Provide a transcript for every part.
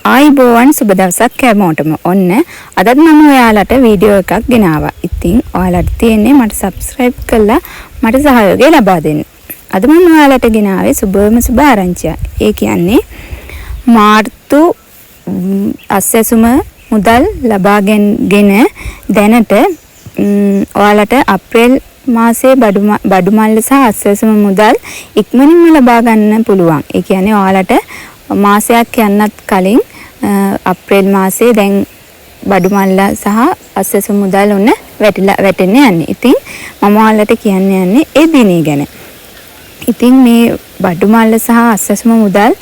ආයිබෝවන් සුබ දවසක් හැමෝටම. ඔන්න අදත් මම ඔයාලට වීඩියෝ එකක් ගෙනාවා. ඉතින් ඔයාලට තියෙන්නේ මට subscribe කරලා මට සහයෝගය ලබා දෙන්න. අද මම ඔයාලට ගෙනාවේ සුබ ආරංචියක්. ඒ කියන්නේ මාර්තු අස්සසුම මුදල් ලබාගෙන දැනට ඔයාලට අප්‍රේල් මාසේ බඩු මල්ල සහ අස්සසුම මුදල් ඉක්මනින්ම ලබා ගන්න පුළුවන්. ඒ කියන්නේ ඔයාලට මාසයක් යන්නත් කලින් අප්‍රේල් මාසේ දැන් බඩු මල්ල සහ අස්සසුම මුදල් ඔන්න වැටෙන්න යන්නේ. ඉතින් මම ඔයාලට කියන්න යන්නේ ඒ දිනේ ගැන. ඉතින් මේ බඩු මල්ල සහ අස්සසුම මුදල්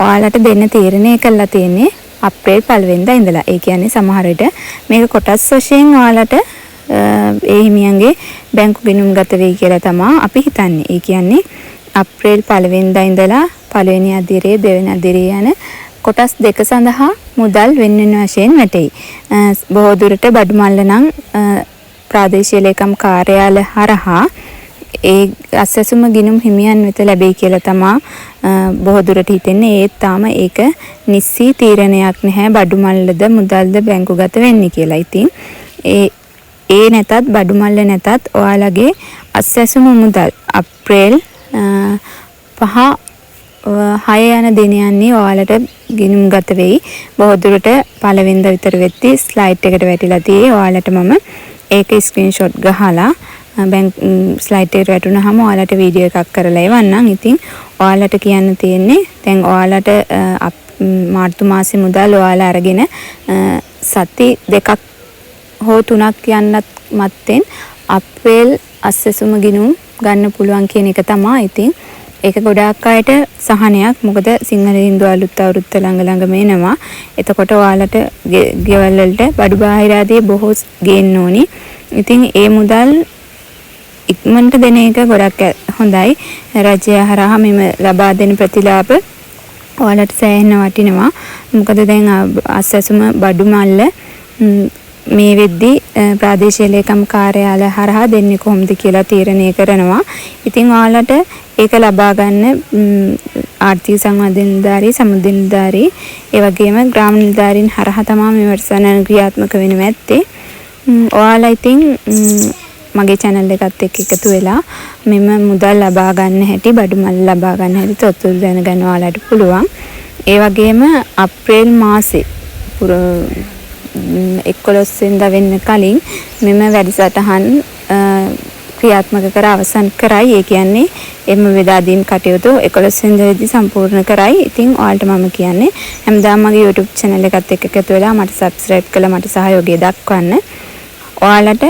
ඔයාලට දෙන්න තීරණය කළා තියෙන්නේ අප්‍රේල් 1 වෙනිදා ඉඳලා. ඒ කියන්නේ සමහර විට මේක කොටස් වශයෙන් ඔයාලට ඒ හිමියන්ගේ බැංකු ගිණුම් ගත වෙයි කියලා තමයි අපි හිතන්නේ. ඒ කියන්නේ අප්‍රේල් 1 වෙනිදා ඉඳලා පළවෙනි අදියරේ දෙවෙනි අදියරේ යන කොටස් දෙක සඳහා මුදල් වෙන වශයෙන් වැටෙයි. බොහෝ දුරට බඩු මල්ල නම් ප්‍රාදේශීය ලේකම් කාර්යාල හරහා ඒ අස්සසුම ගිණුම් හිමියන් වෙත ලැබෙයි කියලා තමයි බොහෝ දුරට හිතෙන්නේ. ඒත් තාම ඒක නිස්සී තීරණයක් නැහැ බඩු මල්ලද මුදල්ද බැංකුගත වෙන්නේ කියලා. ඉතින් ඒ නැතත් බඩු මල්ල නැතත් ඔයාලගේ අස්සසුම මුදල් අප්‍රේල් 6 යන දිනයන්හි ඔයාලට ගිණුම් ගත වෙයි. බොහෝ දුරට 1 වෙනිදා විතර වෙද්දී ස්ලයිඩ් එකට වැටිලා තියෙයි. ඔයාලට මම ඒක ස්ක්‍රීන්ෂොට් ගහලා ස්ලයිඩ් එකට වැටුනහම ඔයාලට වීඩියෝ එකක් කරලා එවන්නම්. ඉතින් ඔයාලට කියන්න තියෙන්නේ දැන් ඔයාලට මාර්තු මාසේ මුදල් ඔයාලා අරගෙන සති 2ක් හෝ 3ක් යන්නත් මත්තෙන් අප්‍රේල් අස්සසුම ගිණුම් ගන්න පුළුවන් කියන එක තමයි. ඉතින් ඒක ගොඩාක් අයට සහනයක්. මොකද සිංහල හින්දු අලුත් අවුරුද්ද ළඟම එනවා. එතකොට ඔයාලට ගෙවල් වලට බඩු බාහිර ආදී බොහෝ ගේන්න ඕනි. ඉතින් ඒ මුදල් ඉක්මනට දෙන එක ගොඩක් හොඳයි. රජය හරහා මෙම ලබා දෙන ප්‍රතිලාභ ඔයාලට සෑහෙන වටිනවා. මොකද දැන් අස්සසුම බඩු මල්ල මේ වෙද්දී ප්‍රාදේශීය ලේකම් කාර්යාල හරහා දෙන්නේ කොහොමද කියලා තීරණය කරනවා. ඉතින් ඔයාලට ඒක ලබා ගන්න ආර්ථික සංවාද නිලධාරී, සමුද්‍ර නිලධාරී, ඒ වගේම ග්‍රාම නිලධාරීන් හරහා තමයි මේ වැඩසටහන ක්‍රියාත්මක වෙන්නේ නැත්තේ. ඔයාලා ඉතින් මගේ channel එකත් එක්ක එකතු වෙලා මෙම මුදල් ලබා ගන්න හැටි, බඩු මල් ලබා ගන්න හැටි තොරතුරු දැනගන්න ඔයාලට පුළුවන්. ඒ වගේම අප්‍රේල් මාසේ 11 වෙනිදා වෙන්න කලින් මෙම වැඩසටහන් ක්‍රියාත්මක කර අවසන් කරයි. ඒ කියන්නේ එම බෙදාදීම් කටයුතු 11 වෙනිදාදී සම්පූර්ණ කරයි. ඉතින් ඔයාලට මම කියන්නේ හැමදාම මගේ YouTube channel එකත් එක්ක එකතු වෙලා මට subscribe කරලා මට සහයෝගය දක්වන්න. ඔයාලට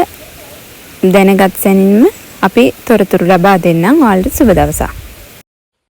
දැනගත් සැනින්ම අපි තොරතුරු ලබා දෙන්නම්. ඔයාලට සුබ දවසක්.